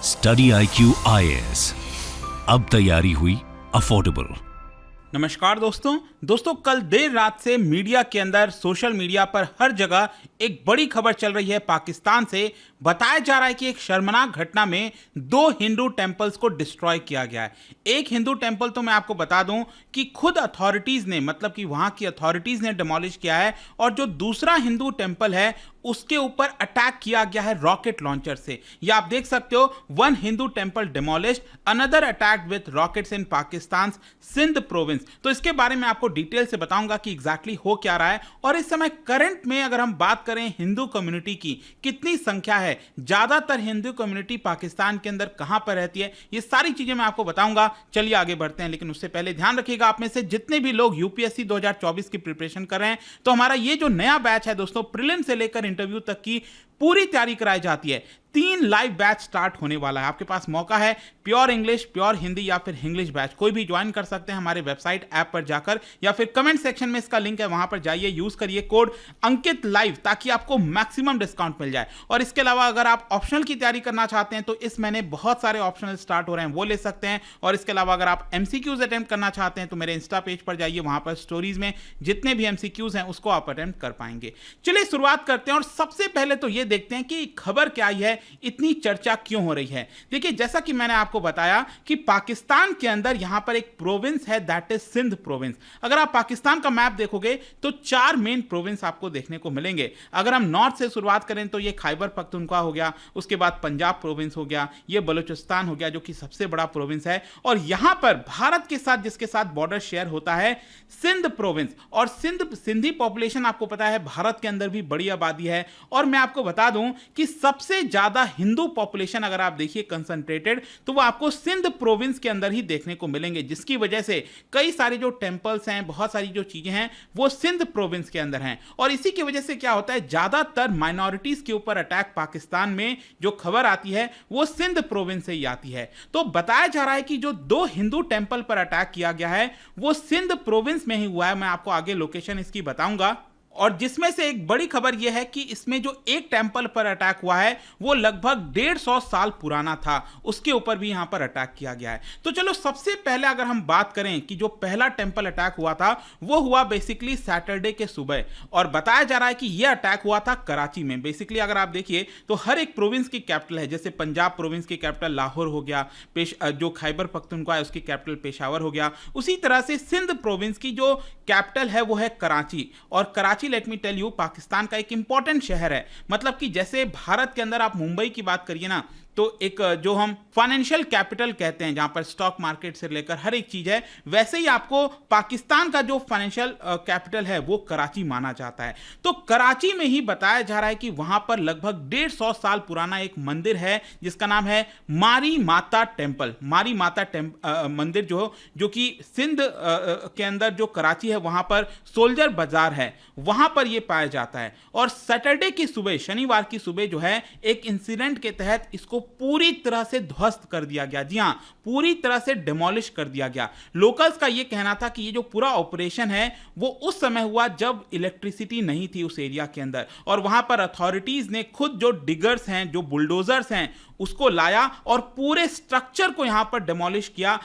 Study IQ IAS, अब तैयारी हुई अफोर्डेबल। नमस्कार दोस्तों कल देर रात से मीडिया के अंदर, सोशल मीडिया पर हर जगह एक बड़ी खबर चल रही है पाकिस्तान से। बताया जा रहा है कि एक शर्मनाक घटना में 2 हिंदू टेंपल्स को डिस्ट्रॉय किया गया है। एक हिंदू टेंपल तो मैं आपको बता दूं कि खुद अथॉरिटीज ने, मतलब कि वहां की अथॉरिटीज ने डिमोलिश किया है, और जो दूसरा हिंदू टेंपल है उसके ऊपर अटैक किया गया है रॉकेट लॉन्चर से। ये आप देख सकते हो, 1 Hindu temple demolished, another attack with rockets in Pakistan Sindh province. तो इसके बारे में आपको डिटेल से बताऊंगा कि एग्जैक्टली हो क्या रहा है। और इस समय करंट में अगर हम बात करें हिंदू कम्युनिटी की कितनी संख्या है, ज्यादातर हिंदू कम्युनिटी पाकिस्तान के अंदर कहां पर रहती है, ये सारी चीजें मैं आपको बताऊंगा। चलिए आगे बढ़ते हैं, लेकिन उससे पहले ध्यान रखिएगा, आप में से जितने भी लोग यूपीएससी 2024 की प्रिपरेशन कर रहे हैं, तो हमारा ये जो नया बैच है दोस्तों, प्रीलिम से लेकर इंटरव्यू तक की पूरी तैयारी कराई जाती है। 3 लाइव बैच स्टार्ट होने वाला है। आपके पास मौका है, प्योर इंग्लिश, प्योर हिंदी या फिर इंग्लिश बैच कोई भी ज्वाइन कर सकते हैं हमारे वेबसाइट ऐप पर जाकर, या फिर कमेंट सेक्शन में इसका लिंक है, वहां पर जाइए, यूज करिए कोड अंकित लाइव ताकि आपको मैक्सिमम डिस्काउंट मिल जाए। और इसके अलावा अगर आप ऑप्शनल की तैयारी करना चाहते हैं तो इस महीने बहुत सारे ऑप्शनल स्टार्ट हो रहे हैं, वो ले सकते हैं। और इसके अलावा अगर आप एमसीक्यूज अटेम्प्ट करना चाहते हैं तो मेरे इंस्टा पेज पर जाइए, वहां पर स्टोरीज में जितने भी एमसीक्यूज हैं उसको आप अटेम्प्ट कर पाएंगे। चलिए शुरुआत करते हैं, और सबसे पहले तो ये देखते हैं कि खबर क्या आई है, इतनी चर्चा क्यों हो रही है। देखिए, जैसा कि मैंने आपको बताया कि पाकिस्तान के अंदर यहां पर एक प्रोविंस है, दैट इज सिंध प्रोविंस। अगर आप पाकिस्तान का मैप देखोगे तो 4 मेन प्रोविंस आपको देखने को मिलेंगे। अगर हम नॉर्थ से शुरुआत करें तो ये खैबर पख्तूनख्वा हो गया, उसके बाद पंजाब प्रोविंस हो गया, ये बलूचिस्तान हो गया जो कि सबसे बड़ा प्रोविंस है, और यहां पर भारत के साथ, जिसके साथ बॉर्डर शेयर होता है, सिंध प्रोविंस। और सिंधी पॉपुलेशन आपको पता है भारत के अंदर भी बड़ी आबादी है। और मैं आपको बता दूं कि सबसे ज्यादा हिंदू पॉपुलेशन अगर आप देखिए कंसंट्रेटेड, तो वो आपको सिंध प्रोविंस के अंदर ही देखने को मिलेंगे, जिसकी वजह से कई सारे जो टेंपल्स हैं, बहुत सारी जो चीजें हैं, वो सिंध प्रोविंस के अंदर हैं। और इसी की वजह से क्या होता है, ज्यादातर माइनॉरिटीज के ऊपर अटैक पाकिस्तान में जो खबर आती है वो सिंध प्रोविंस से ही आती है। तो बताया जा रहा है कि जो 2 हिंदू टेंपल पर अटैक किया गया है वो सिंध प्रोविंस में ही हुआ है। मैं आपको आगे लोकेशन इसकी बताऊंगा। और जिसमें से एक बड़ी खबर यह है कि इसमें जो एक टेंपल पर अटैक हुआ है वो लगभग 150 साल पुराना था, उसके ऊपर भी यहां पर अटैक किया गया है। तो चलो सबसे पहले अगर हम बात करें कि जो पहला टेंपल अटैक हुआ था वो हुआ बेसिकली सैटरडे के सुबह, और बताया जा रहा है कि यह अटैक हुआ था कराची में। बेसिकली अगर आप देखिए तो हर एक प्रोविंस की कैपिटल है, जैसे पंजाब प्रोविंस की कैपिटल लाहौर हो गया, जो खैबर पख्तूनख्वा है उसकी कैपिटल पेशावर हो गया, उसी तरह से सिंध प्रोविंस की जो कैपिटल है वो है कराची। और Karachi, let me tell you, Pakistan का एक इंपॉर्टेंट शहर है। मतलब कि जैसे भारत के अंदर आप मुंबई की बात करिए ना, तो एक जो हम फाइनेंशियल कैपिटल कहते हैं, जहां पर स्टॉक मार्केट से लेकर हर एक चीज है, वैसे ही आपको पाकिस्तान का जो फाइनेंशियल कैपिटल है वो कराची माना जाता है। तो कराची में ही बताया जा रहा है कि वहां पर लगभग 150 साल पुराना एक मंदिर है जिसका नाम है मारी माता टेम्पल। मारी माता मंदिर जो कि सिंध के अंदर जो कराची है वहां पर सोल्जर बाजार है, वहां पर यह पाया जाता है। और सैटरडे की सुबह, शनिवार की सुबह जो है, एक इंसिडेंट के तहत इसको पूरी तरह से ध्वस्त कर दिया गया। जी हां, पूरी तरह से डिमोलिश कर दिया गया। लोकल्स का यह कहना था कि ये जो पूरा ऑपरेशन है वो उस समय हुआ जब इलेक्ट्रिसिटी नहीं थी उस एरिया के अंदर, और वहां पर अथॉरिटीज ने खुद जो डिगर्स हैं, जो बुलडोजर्स हैं, उसको लाया और पूरे स्ट्रक्चर को यहां पर डिमोलिश किया।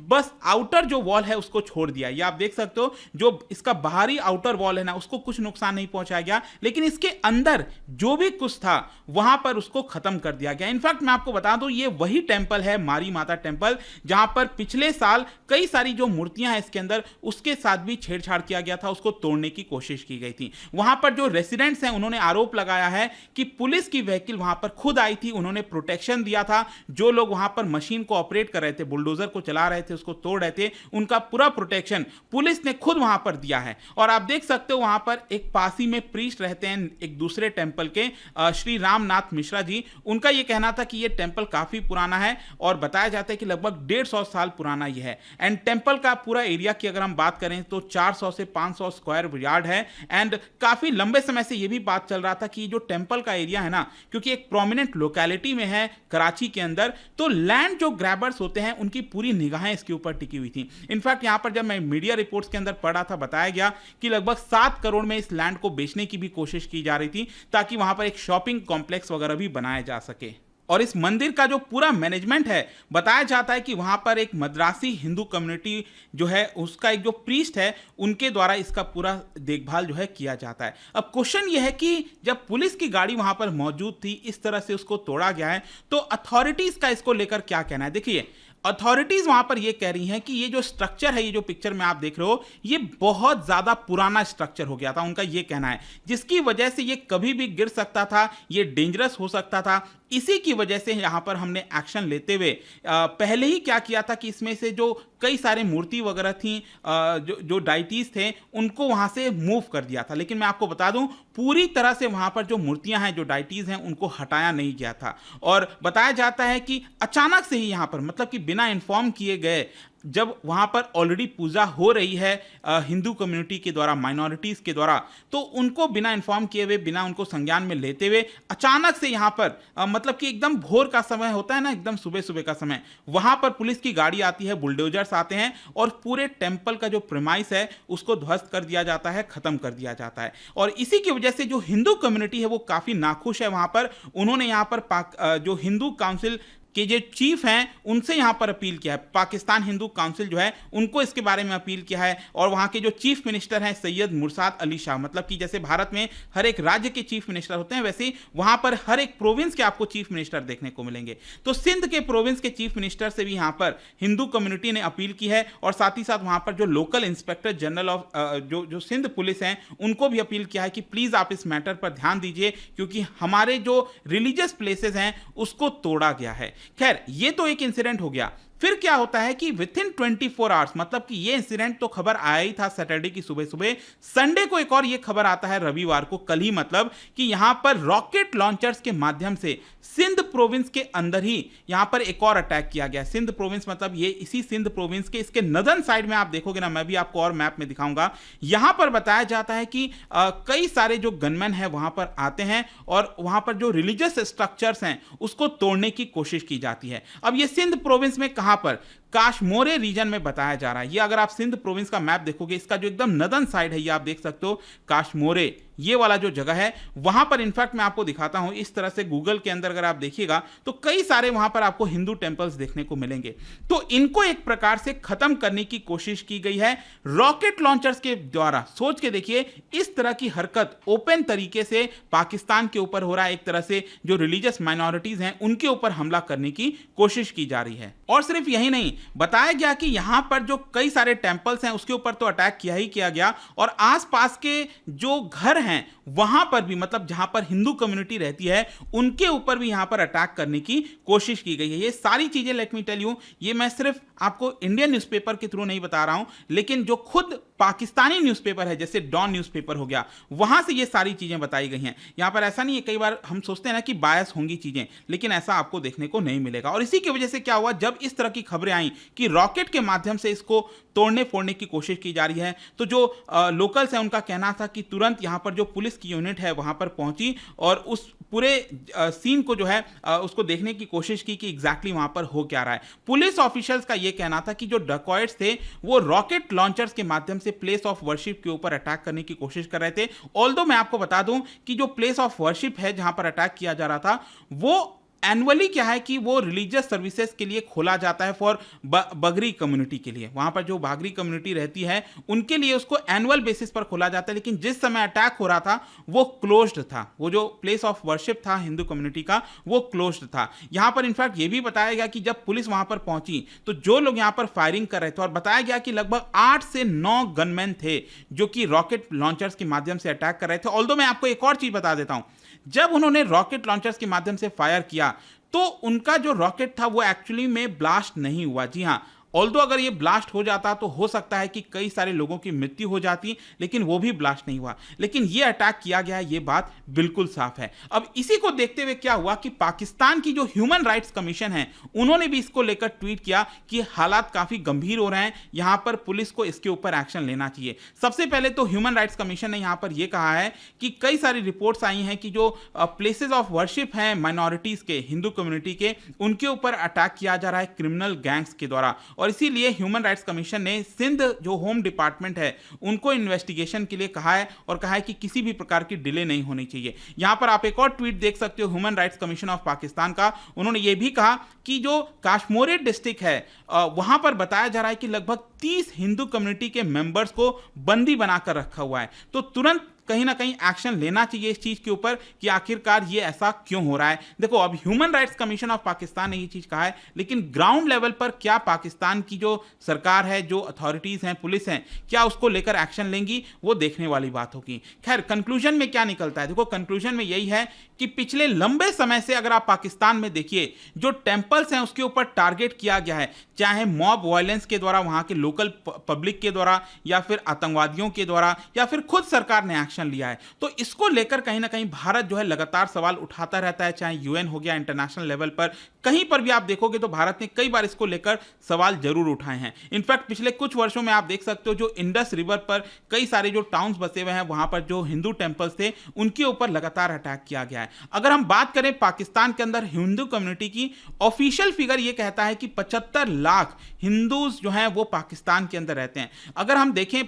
बस आउटर जो वॉल है उसको छोड़ दिया। ये आप देख सकते हो, जो इसका बाहरी आउटर वॉल है ना, उसको कुछ नुकसान नहीं पहुंचाया गया, लेकिन इसके अंदर जो भी कुछ था वहां पर उसको खत्म कर दिया गया। इनफैक्ट मैं आपको बता दूं, ये वही टेंपल है, मारी माता टेंपल, जहां पर पिछले साल कई सारी जो मूर्तियां हैं इसके अंदर, उसके साथ भी छेड़छाड़ किया गया था, उसको तोड़ने की कोशिश की गई थी। वहां पर जो रेसिडेंट्स हैं उन्होंने आरोप लगाया है कि पुलिस की व्हीकल वहां पर खुद आई थी, उन्होंने प्रोटेक्शन दिया था। जो लोग वहां पर मशीन को ऑपरेट कर रहे थे, बुलडोजर को चला रहे थे, उसको तोड़ रहे थे, उनका पूरा प्रोटेक्शन पुलिस ने खुद वहां पर दिया है। और आप देख सकते हो वहां पर एक पासी में प्रीस्ट रहते हैं एक दूसरे टेंपल के, श्री रामनाथ मिश्रा जी। उनका यह कहना था कि यह टेंपल काफी पुराना है, और बताया जाता है कि लगभग 150 साल पुराना यह है। एंड टेंपल का पूरा एरिया की अगर हम बात करें तो 400 से 500 स्क्वायर यार्ड है। एंड काफी लंबे समय से यह भी बात चल रहा था कि जो टेंपल का एरिया है ना, क्योंकि एक प्रोमिनेंट लोकेलिटी में है कराची के अंदर, तो लैंड जो ग्रैबर्स होते हैं उनकी पूरी निगाहें इसके ऊपर टिकी हुई थी। इनफैक्ट यहां पर जब मैं मीडिया रिपोर्ट्स के अंदर पढ़ा था, बताया गया कि लगभग 7 करोड़ में इस लैंड को बेचने की भी कोशिश की जा रही थी, ताकि वहां पर एक शॉपिंग कॉम्प्लेक्स वगैरह भी बनाया जा सके। और इस मंदिर का जो पूरा मैनेजमेंट है, बताया जाता है कि वहां पर एक मद्रासी हिंदू कम्युनिटी जो है उसका एक जो प्रीस्ट है उनके द्वारा इसका पूरा देखभाल जो है किया जाता है। अब क्वेश्चन यह है कि जब पुलिस की गाड़ी वहां पर मौजूद थी, इस तरह से उसको तोड़ा गया है, तो अथॉरिटीज का इसको लेकर क्या कहना है? देखिए, अथॉरिटीज वहां पर यह कह रही हैं कि ये जो स्ट्रक्चर है, ये जो पिक्चर में आप देख रहे हो, ये बहुत ज्यादा पुराना स्ट्रक्चर हो गया था, उनका यह कहना है, जिसकी वजह से ये कभी भी गिर सकता था, ये डेंजरस हो सकता था। इसी की वजह से यहां पर हमने एक्शन लेते हुए पहले ही क्या किया था कि इसमें से जो कई सारे मूर्ति वगैरह थी, जो डाइटीज थे, उनको वहां से मूव कर दिया था। लेकिन मैं आपको बता दूं, पूरी तरह से वहां पर जो मूर्तियां हैं, जो डाइटीज हैं, उनको हटाया नहीं गया था। और बताया जाता है कि अचानक से ही यहां पर, मतलब कि बिना इन्फॉर्म किए गए, जब वहां पर ऑलरेडी पूजा हो रही है हिंदू कम्युनिटी के द्वारा, माइनॉरिटीज के द्वारा, तो उनको बिना इन्फॉर्म किए हुए, बिना उनको संज्ञान में लेते हुए अचानक से यहां पर मतलब कि एकदम भोर का समय होता है ना, एकदम सुबह सुबह का समय, वहां पर पुलिस की गाड़ी आती है, बुलडोजर्स आते हैं और पूरे टेंपल का जो प्रेमाइस है उसको ध्वस्त कर दिया जाता है, खत्म कर दिया जाता है। और इसी की वजह से जो हिंदू कम्युनिटी है वो काफी नाखुश है वहां पर। उन्होंने यहां पर जो हिंदू काउंसिल के जो चीफ हैं उनसे यहां पर अपील किया है, पाकिस्तान हिंदू काउंसिल जो है उनको इसके बारे में अपील किया है। और वहां के जो चीफ मिनिस्टर हैं सैयद मुर्साद अली शाह, मतलब कि जैसे भारत में हर एक राज्य के चीफ मिनिस्टर होते हैं, वैसे ही वहां पर हर एक प्रोविंस के आपको चीफ मिनिस्टर देखने को मिलेंगे। तो सिंध के प्रोविंस के चीफ मिनिस्टर से भी यहां पर हिंदू कम्युनिटी ने अपील की है। और साथ ही साथ वहां पर जो लोकल इंस्पेक्टर जनरल ऑफ जो सिंध पुलिस हैं उनको भी अपील किया है कि प्लीज आप इस मैटर पर ध्यान दीजिए, क्योंकि हमारे जो रिलीजियस प्लेसेस हैं उसको तोड़ा गया है। खैर, ये तो एक इंसिडेंट हो गया। फिर क्या होता है कि विद इन 24 आवर्स, मतलब कि ये इंसिडेंट तो खबर आया ही था सैटरडे की सुबह सुबह, संडे को एक और ये खबर आता है, रविवार को, कल ही, मतलब कि यहां पर रॉकेट लॉन्चर्स के माध्यम से सिंध प्रोविंस के अंदर ही यहां पर एक और अटैक किया गया। सिंध प्रोविंस मतलब ये इसी सिंध प्रोविंस के इसके नदन साइड में आप देखोगे ना, मैं भी आपको और मैप में दिखाऊंगा, यहां पर बताया जाता है कि कई सारे जो गनमैन हैं वहां पर आते हैं और वहां पर जो रिलीजियस स्ट्रक्चर्स हैं उसको तोड़ने की कोशिश की जाती है। अब ये सिंध प्रोविंस में कहां पर, काशमोरे रीजन में बताया जा रहा है। ये अगर आप सिंध प्रोविंस का मैप देखोगे, इसका जो एकदम नदन साइड है, ये आप देख सकते हो, काशमोरे, ये वाला जो जगह है, वहां पर इनफैक्ट मैं आपको दिखाता हूं, इस तरह से गूगल के अंदर अगर आप देखिएगा तो कई सारे वहां पर आपको हिंदू टेंपल्स देखने को मिलेंगे। तो इनको एक प्रकार से खत्म करने की कोशिश की गई है रॉकेट लॉन्चर्स के द्वारा। सोच के देखिए, इस तरह की हरकत ओपन तरीके से पाकिस्तान के ऊपर हो रहा है, एक तरह से जो रिलीजियस माइनॉरिटीज हैं उनके ऊपर हमला करने की कोशिश की जा रही है। और सिर्फ यही नहीं, बताया गया कि यहां पर जो कई सारे टेंपल्स हैं उसके ऊपर तो अटैक किया ही किया गया, और आसपास के जो घर हैं वहां पर भी, मतलब जहां पर हिंदू कम्युनिटी रहती है उनके ऊपर भी यहां पर अटैक करने की कोशिश की गई है। ये सारी चीजें, लेट मी टेल यू, ये मैं सिर्फ आपको इंडियन न्यूज़पेपर के थ्रू नहीं बता रहा हूं, लेकिन जो खुद पाकिस्तानी न्यूज़पेपर है, जैसे डॉन न्यूज़पेपर हो गया, वहां से ये सारी चीजें बताई गई हैं। यहां पर ऐसा नहीं है, कई बार हम सोचते हैं ना कि बायस होंगी चीजें, लेकिन ऐसा आपको देखने को नहीं मिलेगा। और इसी की वजह से क्या हुआ, जब इस तरह की खबरें आई कि रॉकेट के माध्यम से इसको तोड़ने फोड़ने की कोशिश की जा रही है, तो जो लोकल्स हैं उनका कहना था कि तुरंत यहां पर जो पुलिस की यूनिट है वहां पर पहुंची और उस पूरे सीन को जो है उसको देखने की कोशिश की कि एग्जैक्टली वहां पर हो क्या रहा है। पुलिस ऑफिशियल्स का यह कहना था कि जो डकॉइट्स थे वो रॉकेट लॉन्चर्स के माध्यम से प्लेस ऑफ वर्शिप के ऊपर अटैक करने की कोशिश कर रहे थे। ऑल्दो मैं आपको बता दूं कि जो प्लेस ऑफ वर्शिप है जहां पर अटैक किया जा रहा था, वो एनुअली क्या है कि वो रिलीजियस सर्विसेज के लिए खोला जाता है फॉर बगरी कम्युनिटी के लिए। वहां पर जो बागरी कम्युनिटी रहती है उनके लिए उसको एनुअल बेसिस पर खोला जाता है, लेकिन जिस समय अटैक हो रहा था वो क्लोज्ड था। वो जो प्लेस ऑफ वर्शिप था हिंदू कम्युनिटी का, वो क्लोज्ड था। यहां पर इनफैक्ट ये भी बताया गया कि जब पुलिस वहां पर पहुंची तो जो लोग यहां पर फायरिंग कर रहे थे, और बताया गया कि लगभग 8 से 9 गनमैन थे जो कि रॉकेट लॉन्चर्स के माध्यम से अटैक कर रहे थे। ऑल्दो मैं आपको एक और चीज बता देता हूं, जब उन्होंने रॉकेट लॉन्चर्स के माध्यम से फायर किया तो उनका जो रॉकेट था वो एक्चुअली में ब्लास्ट नहीं हुआ। जी हां, ऑल्दो अगर ये ब्लास्ट हो जाता तो हो सकता है कि कई सारे लोगों की मृत्यु हो जाती, लेकिन वो भी ब्लास्ट नहीं हुआ। लेकिन ये अटैक किया गया है, ये बात बिल्कुल साफ है। अब इसी को देखते हुए क्या हुआ कि पाकिस्तान की जो ह्यूमन राइट्स कमीशन है उन्होंने भी इसको लेकर ट्वीट किया कि हालात काफी गंभीर हो रहे हैं, यहां पर पुलिस को इसके ऊपर एक्शन लेना चाहिए। सबसे पहले तो ह्यूमन राइट्स कमीशन ने यहां पर यह कहा है कि कई सारी रिपोर्ट्स आई हैं कि जो प्लेसेस ऑफ वर्शिप हैं माइनॉरिटीज के, हिंदू कम्युनिटी के, उनके ऊपर अटैक किया जा रहा है क्रिमिनल गैंग्स के द्वारा। और और इसीलिए ह्यूमन राइट्स कमीशन ने सिंध जो होम डिपार्टमेंट है उनको इन्वेस्टिगेशन के लिए कहा है और कहा है कि किसी भी प्रकार की डिले नहीं होनी चाहिए। यहां पर आप एक और ट्वीट देख सकते हो human rights commission of Pakistan का। उन्होंने ये भी कहा कि जो काश्मीर डिस्ट्रिक्ट है वहां पर बताया जा रहा है कि लगभग 30 हिंदू कम्युनिटी के मेंबर्स को बंदी बनाकर रखा हुआ है, तो तुरंत कहीं ना कहीं एक्शन लेना चाहिए इस चीज के ऊपर कि आखिरकार ये ऐसा क्यों हो रहा है। देखो, अब human rights commission of Pakistan ने ये चीज कहा है, लेकिन ग्राउंड लेवल पर क्या पाकिस्तान की जो सरकार है, जो अथॉरिटीज हैं, पुलिस हैं, क्या उसको लेकर एक्शन लेंगी, वो देखने वाली बात होगी। खैर, कंक्लूजन में क्या निकलता है? देखो, कंक्लूजन में यही है कि पिछले लंबे समय से अगर आप पाकिस्तान में देखिए, जो टेंपल्स हैं उसके ऊपर टारगेट किया गया है, चाहे मॉब वायलेंस के द्वारा, वहां के लोकल पब्लिक के द्वारा, या फिर आतंकवादियों के द्वारा, या फिर खुद सरकार ने एक्शन लिया है। तो इसको लेकर कहीं ना कहीं भारत जो है लगातार सवाल उठाता रहता है, चाहे यूएन हो गया, इंटरनेशनल लेवल पर कहीं पर भी आप देखोगे तो भारत ने कई बार इसको लेकर सवाल जरूर उठाए हैं। इनफैक्ट पिछले कुछ वर्षों में आप देख सकते हो जो इंडस रिवर पर कई सारे जो टाउन्स बसे हुए हैं, वहां पर जो हिंदू टेंपल्स थे उनके ऊपर लगातार अटैक किया गया है। अगर हम बात करें पाकिस्तान के अंदर हिंदू कम्युनिटी की, ऑफिशियल फिगर यह कहता है कि 75 लाख हिंदूज जो हैं वो पाकिस्तान के अंदर रहते हैं। अगर हम देखें,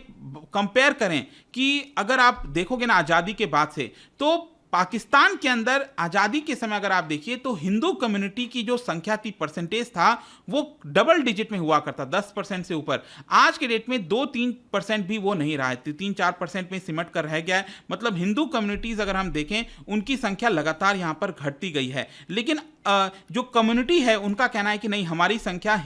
कंपेयर करें कि अगर आप देखोगे ना आजादी के बाद से, तो पाकिस्तान के अंदर आजादी के समय अगर आप देखिए तो हिंदू कम्युनिटी की जो संख्या थी, परसेंटेज था, वो डबल डिजिट में हुआ करता, 10% से ऊपर। आज के डेट में 2-3% भी वो नहीं रहा है, 3-4% में सिमट कर रह गया है। मतलब हिंदू कम्युनिटीज अगर हम देखें, उनकी संख्या लगातार यहां पर घटती गई है। लेकिन जो कम्युनिटी है उनका कहना है कि नहीं, हमारी संख्या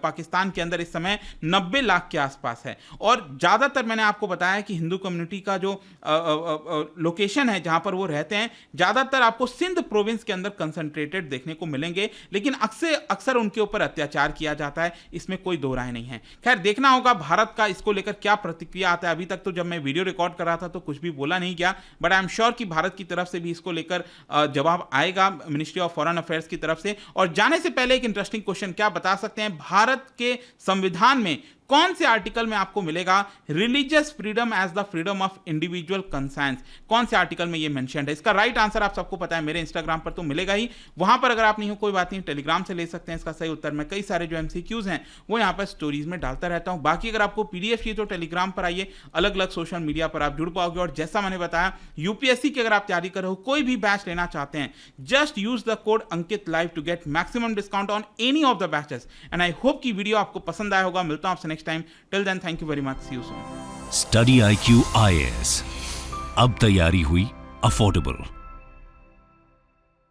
पाकिस्तान के अंदर इस समय 90 लाख के आसपास है। और ज़्यादातर मैंने आपको बताया कि हिंदू कम्युनिटी का जो लोकेशन है जहां पर वो रहते हैं, ज़्यादातर आपको सिंध प्रोविंस के अंदर कंसंट्रेटेड देखने को मिलेंगे, लेकिन अक्सर उनके ऊपर अत्याचार किया जाता है, इसमें कोई दो राय नहीं है। खैर, देखना होगा भारत का इसको लेकर क्या प्रतिक्रिया आता है। अभी तक तो जब मैं वीडियो रिकॉर्ड कर रहा था तो कुछ भी बोला नहीं गया, बट आई एम श्योर कि भारत की तरफ से भी इसको लेकर जवाब आएगा मिनिस्ट्री ऑफ फॉरेन अफेयर्स की तरफ से। और जाने से पहले एक इंटरेस्टिंग क्वेश्चन, क्या बता सकते हैं भारत के संविधान में कौन से आर्टिकल में आपको मिलेगा religious freedom as the freedom of individual conscience? कौन से आर्टिकल में ये मेंशन्ड है? इसका राइट आंसर आप सबको पता है, मेरे इंस्टाग्राम पर तो मिलेगा ही। वहां पर अगर आप नहीं हो कोई बात नहीं, टेलीग्राम से ले सकते हैं इसका सही उत्तर। मैं कई सारे जो एमसीक्यूज हैं वो यहाँ पर स्टोरीज में डालता रहता हूँ। बाकी अगर आपको पीडीएफ चाहिए तो टेलीग्राम पर आइए, अलग अलग सोशल मीडिया पर आप जुड़ पाओगे। और जैसा मैंने बताया, यूपीएससी की अगर आप तैयारी कर रहे हो, कोई भी बैच लेना चाहते हैं, just use the code Ankit live to get maximum discount on any of the batches. And I hope की वीडियो आपको पसंद आया होगा। मिलता हूं आपसे next time. Till then, thank you very much, see you soon. Study IQ IAS, अब तैयारी हुई अफोर्डेबल।